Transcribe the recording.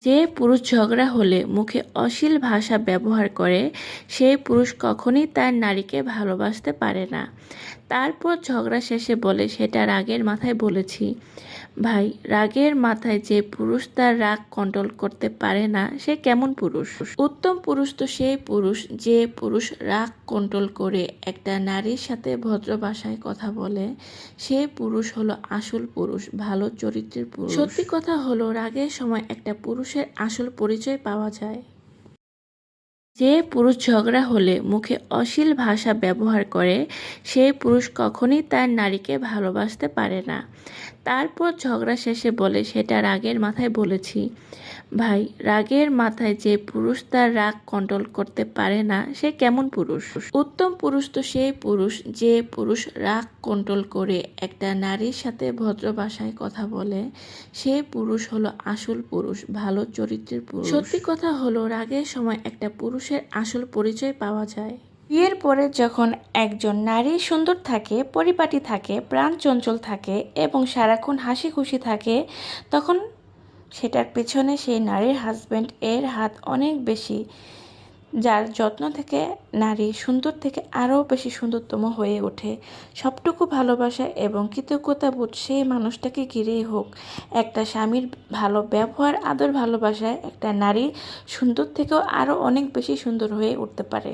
যে পুরুষ ঝগড়া হলে মুখে অশ্লীল ভাষা ব্যবহার করে সেই পুরুষ কখনোই তার নারীকে ভালোবাসতে পারে না। তারপর ঝগড়া শেষে বলে, সেটা রাগের মাথায় বলেছি। ভাই, রাগের মাথায় যে পুরুষ তার রাগ কন্ট্রোল করতে পারে না সে কেমন পুরুষ? উত্তম পুরুষ তো সেই পুরুষ যে পুরুষ রাগ কন্ট্রোল করে একটা নারীর সাথে ভদ্র ভাষায় কথা বলে। সে পুরুষ হলো আসল পুরুষ, ভালো চরিত্রের পুরুষ। সত্যি কথা হলো, রাগের সময় একটা পুরুষের আসল পরিচয় পাওয়া যায়। যে পুরুষ ঝগড়া হলে মুখে অশ্লীল ভাষা ব্যবহার করে সেই পুরুষ কখনোই তার নারীকে ভালোবাসতে পারে না। তারপর ঝগড়া শেষে বলে, সেটা রাগের মাথায় বলেছি। ভাই, রাগের মাথায় যে পুরুষ তার রাগ কন্ট্রোল করতে পারে না সে কেমন পুরুষ? উত্তম পুরুষ তো সেই পুরুষ যে পুরুষ রাগ কন্ট্রোল করে একটা নারীর সাথে ভদ্র ভাষায় কথা বলে। সে পুরুষ হলো আসল পুরুষ, ভালো চরিত্রের পুরুষ। সত্যি কথা হলো, রাগের সময় একটা পুরুষের আসল পরিচয় পাওয়া যায়। বিয়ের পরে যখন একজন নারী সুন্দর থাকে, পরিপাটি থাকে, প্রাণ চঞ্চল থাকে এবং সারাক্ষণ হাসি খুশি থাকে, তখন সেটার পেছনে সেই নারীর হাজব্যান্ড এর হাত অনেক বেশি, যার যত্ন থেকে নারী সুন্দর থেকে আরও বেশি সুন্দরতম হয়ে ওঠে। সবটুকু ভালোবাসা এবং কৃতজ্ঞতাবোধ সেই মানুষটাকে ঘিরেই হোক। একটা স্বামীর ভালো ব্যবহার, আদর, ভালোবাসায় একটা নারী সুন্দর থেকেও আরও অনেক বেশি সুন্দর হয়ে উঠতে পারে।